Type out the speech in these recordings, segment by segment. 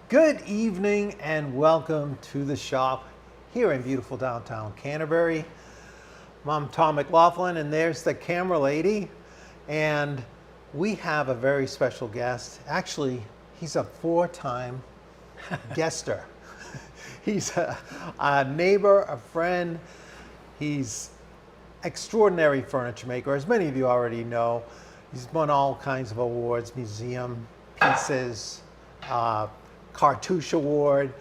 Good evening and welcome to the shop here in beautiful downtown Canterbury. I'm Tom McLaughlin and there's the camera lady, and we have a very special guest. Actually, he's a four-time guester. He's a neighbor, a friend. He's extraordinary furniture maker, as many of you already know. He's won all kinds of awards, museum pieces, Cartouche Award,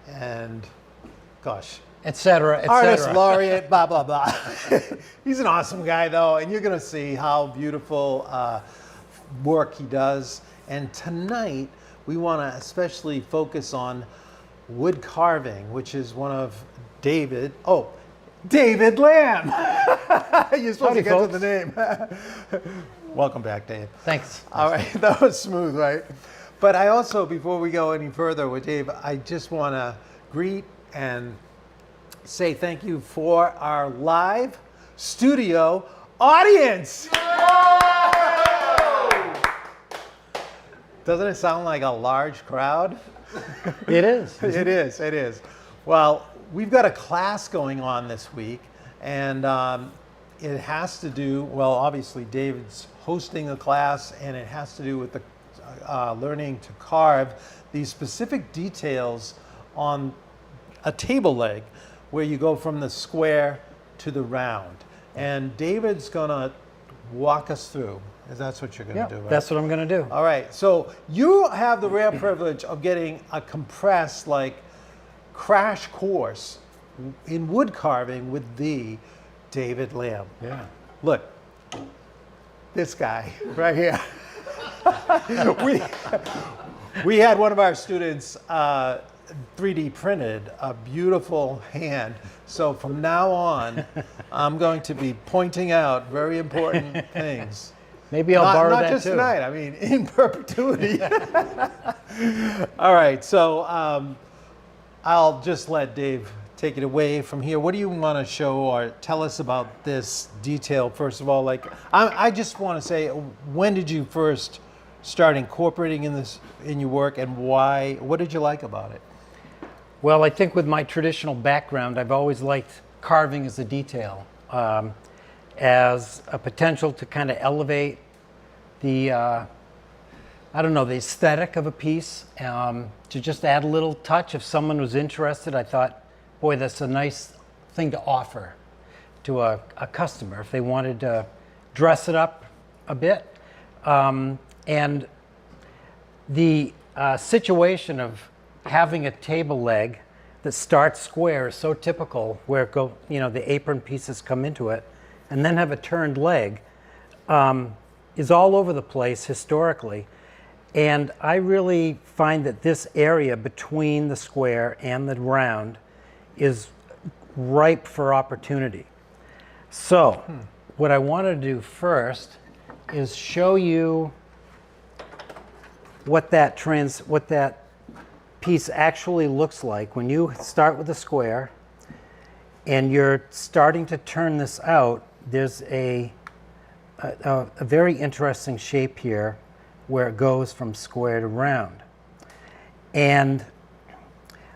and gosh, etc. Artist Laureate, blah, blah, blah. He's an awesome guy though, and you're gonna see how beautiful work he does. And tonight, we wanna especially focus on wood carving, which is one of David Lamb. You're supposed to get to the name. Welcome back, Dave. Thanks. All right, that was smooth, right? But I also, before we go any further with Dave, I just want to greet and say thank you for our live studio audience. Doesn't it sound like a large crowd? It is. It is. Well, we've got a class going on this week, and it has to do, well, obviously David's hosting a class, and it has to do with the learning to carve these specific details on a table leg where you go from the square to the round. And David's gonna walk us through. That's what you're gonna do, right? That's what I'm gonna do. All right, so you have the rare privilege of getting a compressed, like, crash course in wood carving with the David Lamb. Yeah. Look, this guy right here. we had one of our students 3D printed a beautiful hand. So from now on, I'm going to be pointing out very important things. Maybe I'll borrow that too. Not just tonight, I mean in perpetuity. All right, so I'll just let Dave take it away from here. What do you want to show or tell us about this detail? First of all, like I just want to say, when did you first start incorporating in your work, and why? What did you like about it? Well, I think with my traditional background, I've always liked carving as a detail, as a potential to kind of elevate the, I don't know, the aesthetic of a piece, to just add a little touch. If someone was interested, I thought, boy, that's a nice thing to offer to a customer if they wanted to dress it up a bit. And the situation of having a table leg that starts square is so typical, where the apron pieces come into it, and then have a turned leg, is all over the place historically. And I really find that this area between the square and the round is ripe for opportunity. So what I want to do first is show you what that piece actually looks like when you start with a square and you're starting to turn this out. There's a very interesting shape here where it goes from square to round. And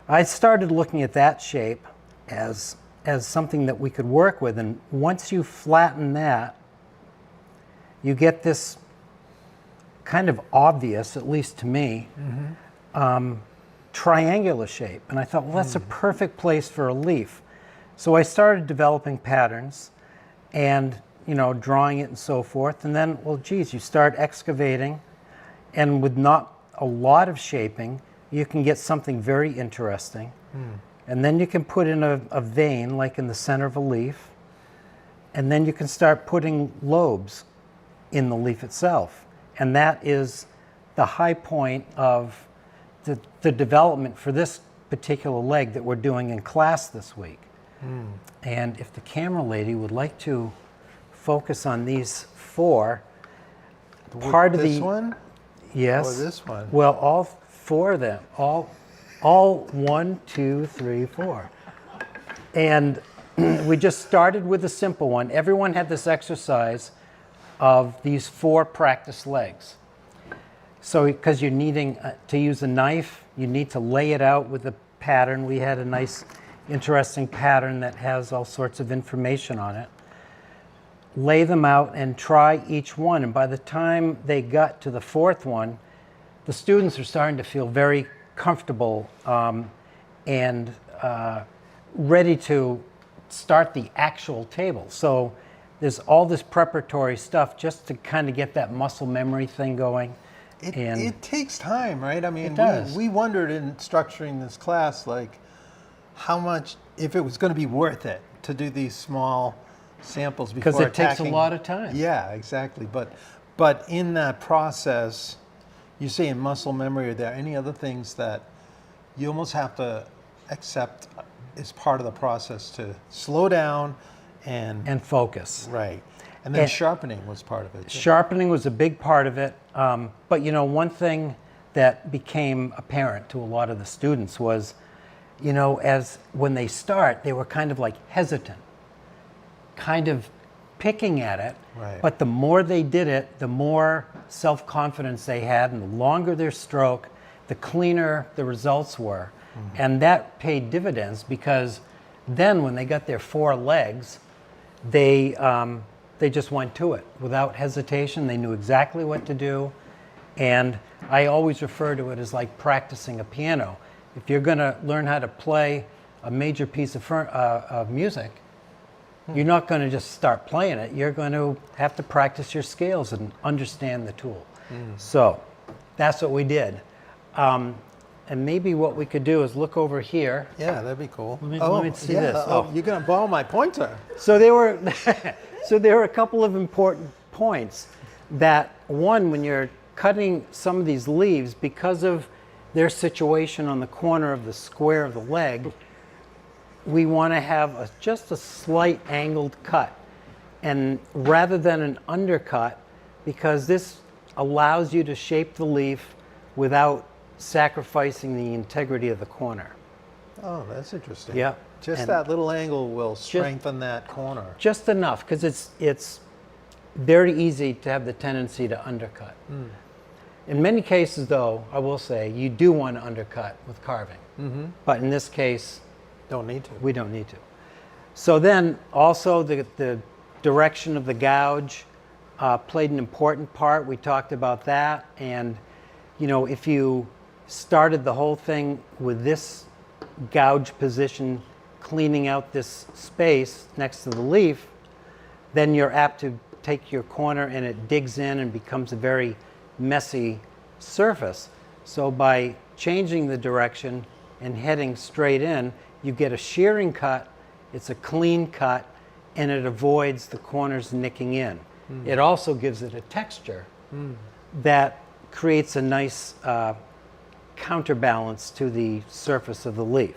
I started looking at that shape as something that we could work with, and once you flatten that, you get this kind of obvious, at least to me, triangular shape. And I thought, well, that's a perfect place for a leaf. So I started developing patterns and, drawing it and so forth. And then, well, geez, you start excavating, and with not a lot of shaping, you can get something very interesting. And then you can put in a vein, like in the center of a leaf. And then you can start putting lobes in the leaf itself. And that is the high point of the development for this particular leg that we're doing in class this week. And if the camera lady would like to focus on these four, part of the... This one? Yes. Or this one? Well, all four of them. All 1, 2, 3, 4. And we just started with a simple one. Everyone had this exercise of these 4 practice legs. So, because you're needing to use a knife You need to lay it out with a pattern. We had a nice, interesting pattern that has all sorts of information on it. Lay them out and try each one. And by the time they got to the fourth one, the students are starting to feel very comfortable and ready to start the actual table. So there's all this preparatory stuff just to kind of get that muscle memory thing going. It takes time, right? I mean, It does. we wondered in structuring this class, like, how much, if it was going to be worth it to do these small samples before Because it takes a attacking. lot of time. Yeah, exactly. But in that process, you say in muscle memory, are there any other things that you almost have to accept as part of the process to slow down And focus. right. And then and- sharpening was part of it. too. Sharpening was a big part of it. But you know, one thing that became apparent to a lot of the students was, you know, as when they start, they were kind of like hesitant, kind of picking at it. Right. But the more they did it, the more self-confidence they had, and the longer their stroke, the cleaner the results were. And that paid dividends, because then when they got their four legs, they just went to it without hesitation. They knew exactly what to do. And I always refer to it as like practicing a piano. If you're going to learn how to play a major piece of music, you're not going to just start playing it. You're going to have to practice your scales and understand the tool. So that's what we did. And maybe what we could do is look over here. Yeah, that'd be cool. Let me see this. Oh, you're going to borrow my pointer. So there were a couple of important points. That one, when you're cutting some of these leaves, because of their situation on the corner of the square of the leg, we want to have just a slight angled cut, and rather than an undercut, because this allows you to shape the leaf without sacrificing the integrity of the corner. Oh, that's interesting. Yeah. Just And that little angle will strengthen that corner. just enough, because it's very easy to have the tendency to undercut. In many cases, though, I will say, you do want to undercut with carving. But in this case, Don't need to. we don't need to. So then also the direction of the gouge played an important part. We talked about that. And, you know, if you started the whole thing with this gouge position, cleaning out this space next to the leaf, then you're apt to take your corner and it digs in and becomes a very messy surface. So by changing the direction and heading straight in, you get a shearing cut, it's a clean cut, and it avoids the corners nicking in. It also gives it a texture that creates a nice counterbalance to the surface of the leaf.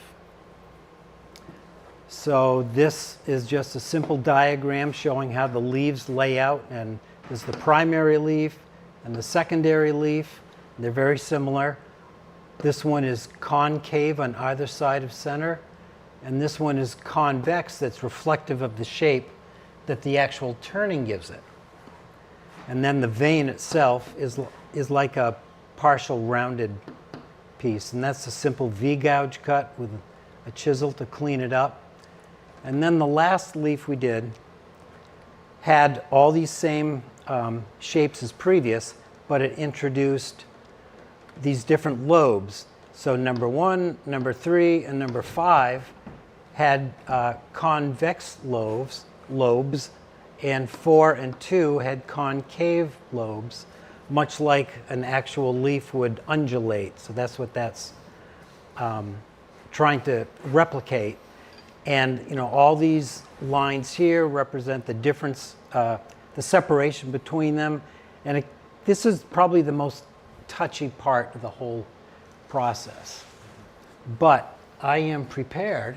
So this is just a simple diagram showing how the leaves lay out, and there's the primary leaf and the secondary leaf. They're very similar. This one is concave on either side of center, and this one is convex, that's reflective of the shape that the actual turning gives it. And then the vein itself is like a partial rounded piece, and that's a simple V-gouge cut with a chisel to clean it up. And then the last leaf we did had all these same shapes as previous, but it introduced these different lobes. So number 1, number 3, and number 5 had convex lobes, and 4 and 2 had concave lobes, much like an actual leaf would undulate. So that's what that's trying to replicate. And you know, all these lines here represent the difference, the separation between them. And this is probably the most touchy part of the whole process. But I am prepared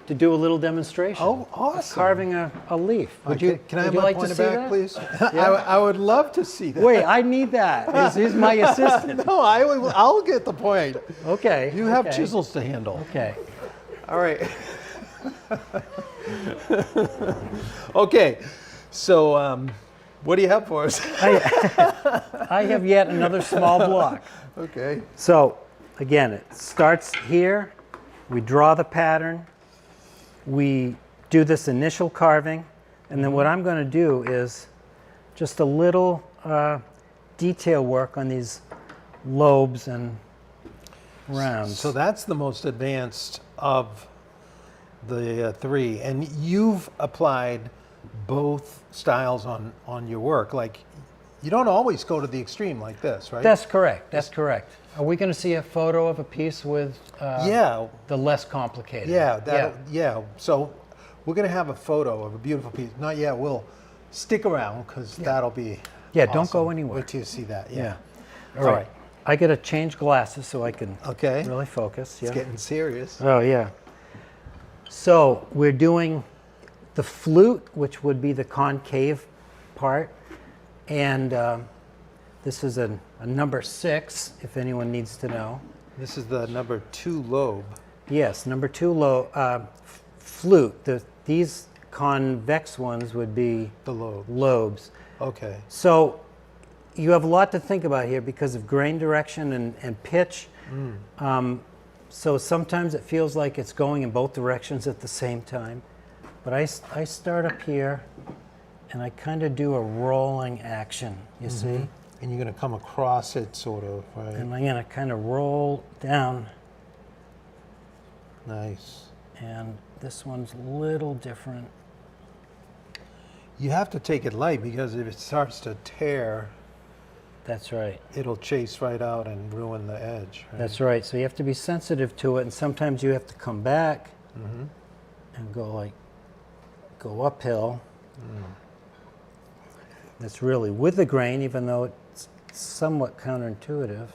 to do a little demonstration. Oh, of awesome. carving a leaf. Would you, Can I would have you my like to pointer see back, that? please? Yeah. I would love to see that. Wait, I need that. He's my assistant. No, I'll get the point. Okay. You have okay. chisels to handle. Okay. All right. Okay. So, what do you have for us? I have yet another small block. Okay. So again, it starts here. We draw the pattern. We do this initial carving. And then what I'm going to do is just a little detail work on these lobes and rounds. So that's the most advanced of the three. And you've applied both styles on your work. Like, you don't always go to the extreme like this, right? That's correct. That's correct. Are we going to see a photo of a piece with yeah. the less complicated? Yeah. So we're going to have a photo of a beautiful piece. Not yet. We'll stick around because that'll be awesome. Don't go anywhere. Wait till you see that. Yeah. All right. I got to change glasses so I can really focus. It's getting serious. Oh, yeah. So we're doing the flute, which would be the concave part. And this is a number 6, if anyone needs to know. This is the number 2 lobe. Yes, number 2 flute. These convex ones would be the lobes. Okay. So you have a lot to think about here because of grain direction and pitch. So sometimes it feels like it's going in both directions at the same time. But I start up here and I kind of do a rolling action, you see? And you're going to come across it sort of, right? And I'm going to kind of roll down. Nice. And this one's a little different. You have to take it light because if it starts to tear, that's right, it'll chase right out and ruin the edge. Right? That's right. So you have to be sensitive to it, and sometimes you have to come back and go uphill. That's really with the grain, even though it's somewhat counterintuitive.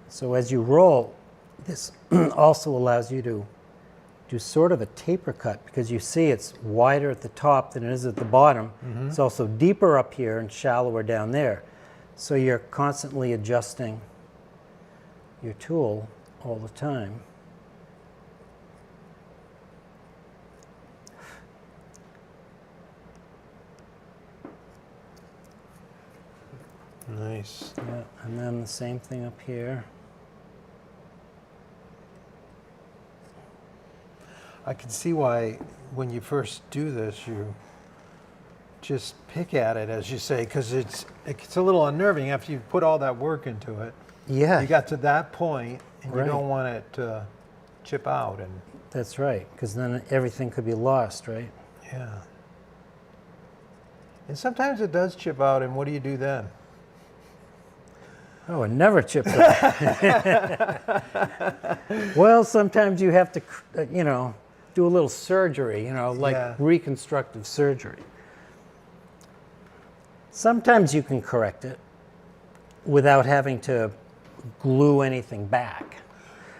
So as you roll, this also allows you to do sort of a taper cut because you see it's wider at the top than it is at the bottom. It's also deeper up here and shallower down there. So you're constantly adjusting your tool all the time. Nice. Yeah, and then the same thing up here. I can see why when you first do this, you just pick at it, as you say, because it's a little unnerving after you've put all that work into it. Yeah. You got to that point, and you don't want it to chip out. And that's right, because then everything could be lost, right? Yeah. And sometimes it does chip out, and what do you do then? Oh, it never chips out. Well, sometimes you have to, do a little surgery, like reconstructive surgery. Sometimes you can correct it without having to glue anything back.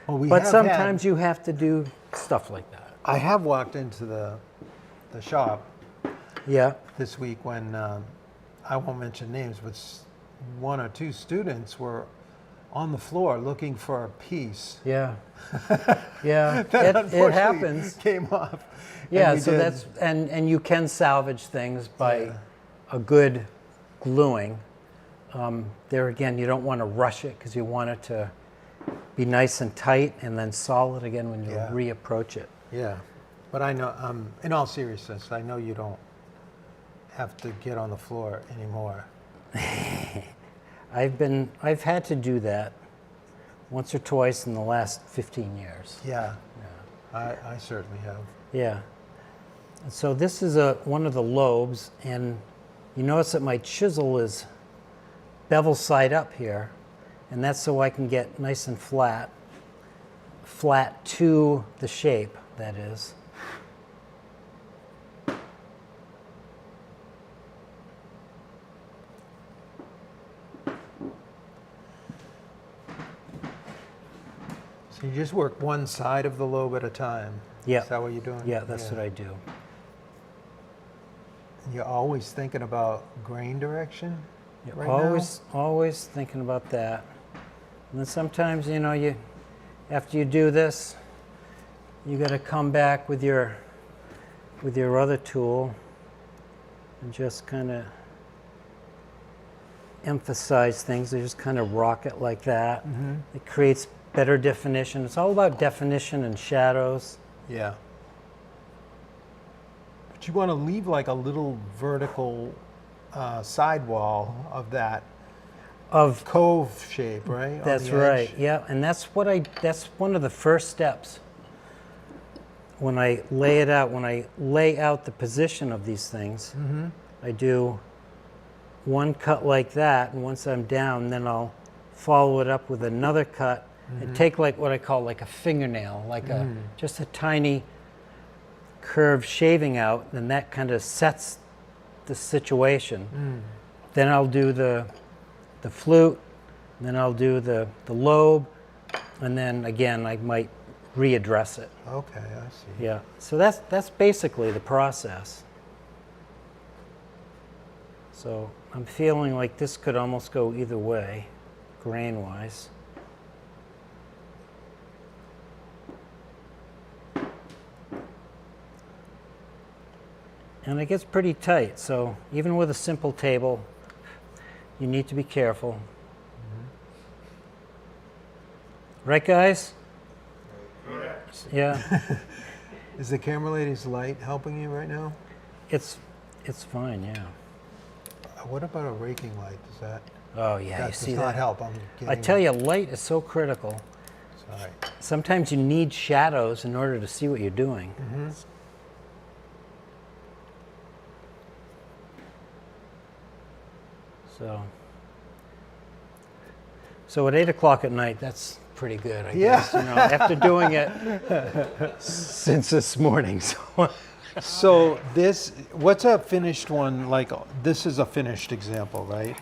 Well, but sometimes you have to do stuff like that. I have walked into the shop this week when, I won't mention names, but 1 or 2 students were on the floor looking for a piece. Yeah. It unfortunately happens. Came off. Yeah, so that's and you can salvage things by a good gluing. There again, you don't want to rush it because you want it to be nice and tight and then solid again when you reapproach it. Yeah, but I know, in all seriousness, I know you don't have to get on the floor anymore. I've had to do that once or twice in the last 15 years. Yeah. I certainly have. Yeah. And so this is one of the lobes, and you notice that my chisel is bevel side up here, and that's so I can get nice and flat to the shape, that is. So you just work one side of the lobe at a time? Yeah. Is that what you're doing? Yeah, that's what I do. And you're always thinking about grain direction? Right always thinking about that. And then sometimes, after you do this, you got to come back with your other tool and just kind of emphasize things. I just kind of rock it like that. It creates better definition. It's all about definition and shadows. Yeah. But you want to leave like a little vertical sidewall of that Of cove shape, right? That's right. Yeah, and that's one of the first steps. When I lay it out, when I lay out the position of these things, I do one cut like that, and once I'm down, then I'll follow it up with another cut and take like what I call like a fingernail, like just a tiny curved shaving out, and that kind of sets the situation. Then I'll do the flute, and then I'll do the lobe, and then again I might readdress it. Okay, I see. Yeah, so that's basically the process. So I'm feeling like this could almost go either way, grain-wise. And it gets pretty tight, so even with a simple table, you need to be careful. Right, guys? Yeah. Is the camera lady's light helping you right now? It's fine, yeah. What about a raking light? Does that? Oh yeah, that you see does not that? help. I tell you, light is so critical. Sorry. Sometimes you need shadows in order to see what you're doing. So at 8 o'clock at night, that's pretty good, I guess. You know, after doing it since this morning. So. So this, what's a finished one like? This is a finished example, right?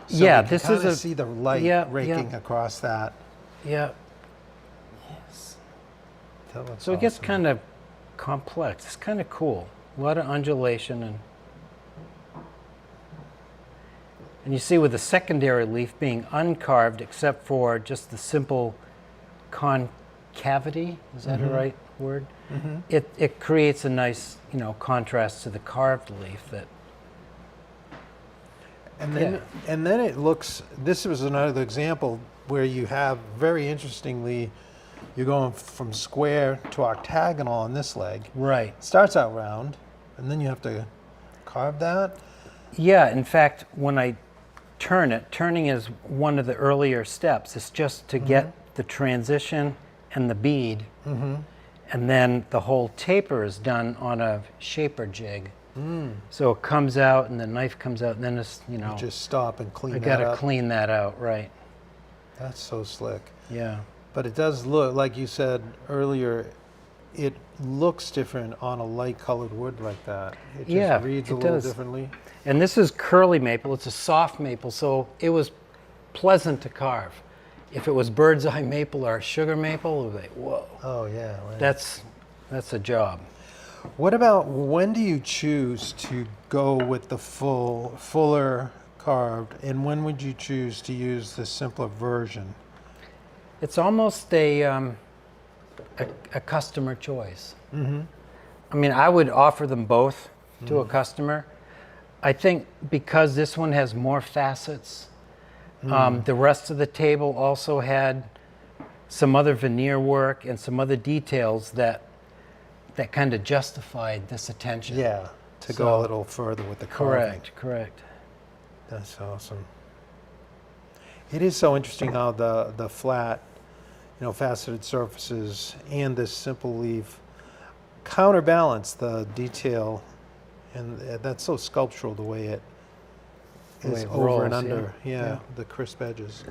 So Yeah, we can this is kinda a. see the light yeah, raking yeah. across that. Yeah. Yes. That looks So it gets awesome. kind of complex. It's kind of cool. A lot of undulation and you see with the secondary leaf being uncarved except for just the simple concavity, is that a right word? It creates a nice, contrast to the carved leaf that. And then it looks, this was another example where you have, very interestingly, you're going from square to octagonal on this leg. Right. It starts out round, and then you have to carve that. Yeah, in fact, when I turn it, turning is one of the earlier steps. It's just to get the transition and the bead. And then the whole taper is done on a shaper jig. So it comes out and the knife comes out and then it's, You just stop and clean I that gotta up. clean that out, right. That's so slick. Yeah. But it does look, like you said earlier, it looks different on a light colored wood like that. It just Yeah, reads it a little does. differently. And this is curly maple. It's a soft maple, so it was pleasant to carve. If it was bird's eye maple or sugar maple, it was like, whoa, Oh yeah. Right. that's a job. What about, when do you choose to go with the fuller carved, and when would you choose to use the simpler version? It's almost a customer choice. I mean, I would offer them both to a customer. I think because this one has more facets, the rest of the table also had some other veneer work and some other details that kind of justified this attention. Yeah, to go a little further with the carving. Correct. That's awesome. It is so interesting how the flat, faceted surfaces and this simple leaf counterbalance the detail, and that's so sculptural the way it The way is it over rolls, and under. yeah. Yeah, Yeah. the crisp edges.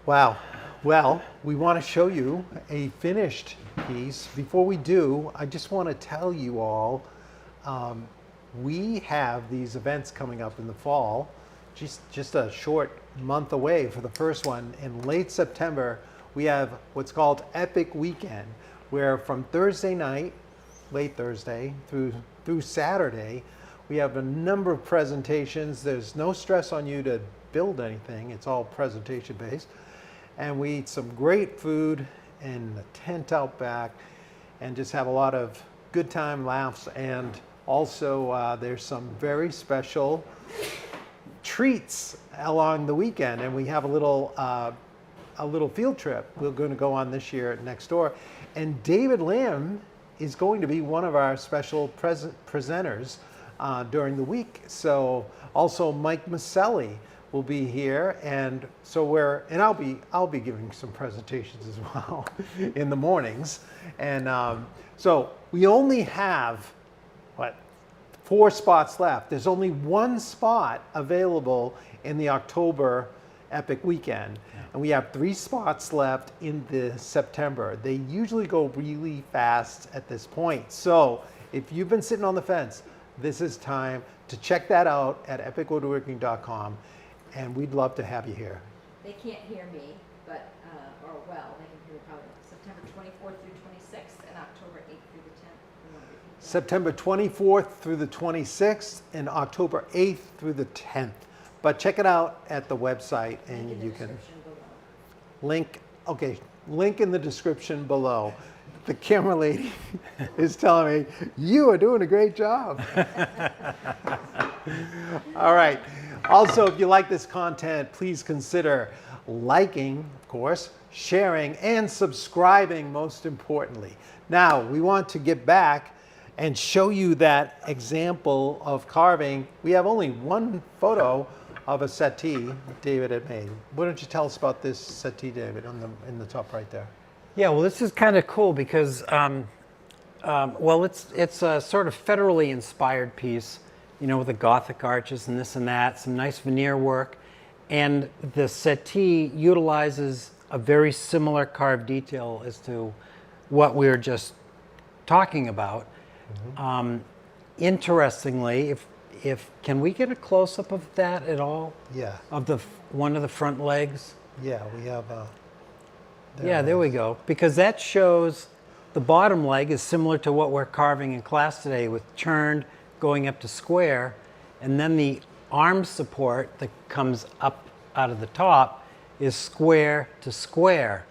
Wow. Well, we want to show you a finished piece. Before we do, I just want to tell you all, we have these events coming up in the fall, just a short month away for the first one. In late September, we have what's called Epic Weekend, where from Thursday night, late Thursday, through Saturday, we have a number of presentations. There's no stress on you to build anything. It's all presentation based. And we eat some great food in the tent out back and just have a lot of good time, laughs, and Also, there's some very special treats along the weekend, and we have a little field trip we're going to go on this year next door. And David Lamb is going to be one of our special presenters during the week. So also Mike Maselli will be here, and so I'll be giving some presentations as well in the mornings. And so we only have 4 spots left. There's only 1 spot available in the October Epic weekend. And we have 3 spots left in the September. They usually go really fast at this point. So if you've been sitting on the fence, this is time to check that out at epicwoodworking.com, and we'd love to have you here. They can't hear me, but, they can hear probably September 24th through 26th and October 8th through the 10th. September 24th through the 26th and October 8th through the 10th. But check it out at the website, and you can link in the description below. The camera lady is telling me, you are doing a great job. All right. Also, if you like this content, please consider liking, of course, sharing, and subscribing, most importantly. Now, we want to get back and show you that example of carving. We have only 1 photo of a settee David had made. Why don't you tell us about this settee, David, in the top right there? Yeah, well, this is kind of cool because, it's a sort of federally inspired piece, with the Gothic arches and this and that, some nice veneer work. And the settee utilizes a very similar carved detail as to what we were just talking about. Mm-hmm. Interestingly, if can we get a close-up of that at all? Yeah. Of one of the front legs? Yeah, we have there we go. Because that shows the bottom leg is similar to what we're carving in class today, with turned going up to square, and then the arm support that comes up out of the top is square to square.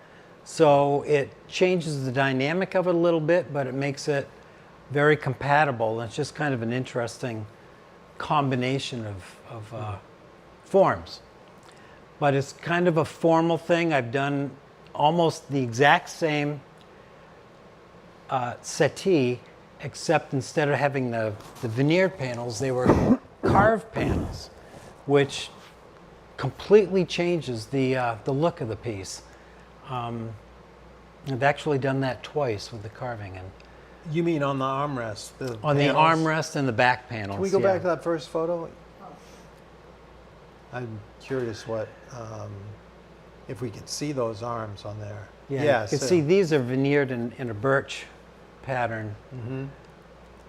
So it changes the dynamic of it a little bit, but it makes it very compatible. And it's just kind of an interesting combination of forms. But it's kind of a formal thing. I've done almost the exact same settee, except instead of having the veneered panels, they were carved panels, which completely changes the look of the piece. I've actually done that twice with the carving. And you mean on the armrest? on the armrest and the back panels. Can we go back to that first photo? I'm curious if we could see those arms on there. Yeah, you can see these are veneered in a birch pattern. Mm-hmm.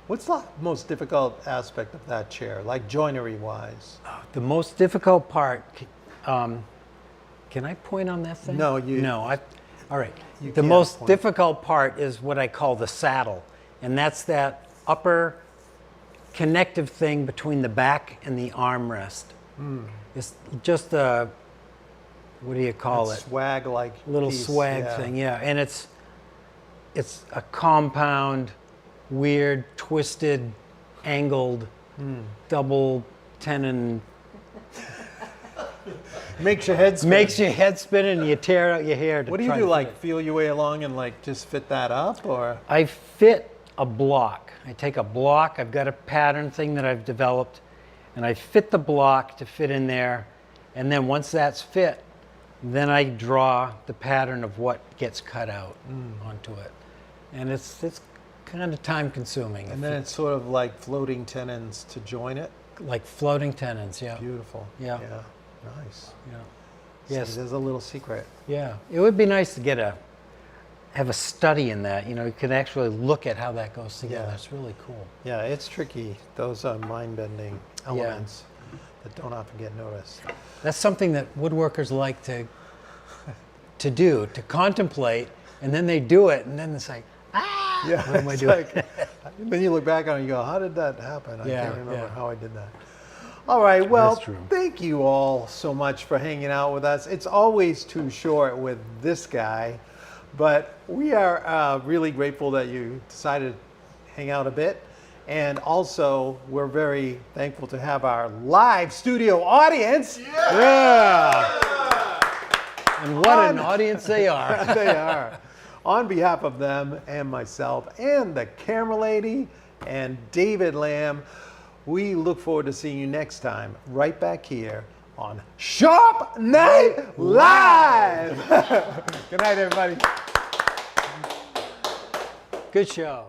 What's the most difficult aspect of that chair, like joinery-wise? The most difficult part, can I point on that thing? No, all right. You The can't most point. difficult part is what I call the saddle, and that's that upper connective thing between the back and the armrest. It's just a, what do you call it? Swag-like Little piece, swag thing, yeah. And it's a compound, weird, twisted, angled, double tenon. Makes your head spin. Makes your head spin and you tear out your hair. What do you do, like feel your way along and like just fit that up, or? I fit a block. I take a block, I've got a pattern thing that I've developed, and I fit the block to fit in there, and then once that's fit, then I draw the pattern of what gets cut out onto it. And it's kind of time consuming. And then it's sort of like floating tenons to join it? Like floating tenons, yeah. Beautiful. Yeah. Nice. Yeah. See, Yes. there's a little secret. Yeah. It would be nice to have a study in that. You could actually look at how that goes together. Yeah. It's really cool. Yeah, it's tricky. Those are mind-bending elements that don't often get noticed. That's something that woodworkers like to do, to contemplate, and then they do it, and then it's like, Yeah, what am I it's doing? then you look back on it and you go, how did that happen? I Yeah, can't remember yeah. how I did that. All right, well, That's true. thank you all so much for hanging out with us. It's always too short with this guy, but we are really grateful that you decided to hang out a bit. And also, we're very thankful to have our live studio audience. Yeah! And what an audience they are. They are. On behalf of them and myself and the camera lady and David Lamb, we look forward to seeing you next time right back here on Shop Night Live. Good night, everybody. Good show.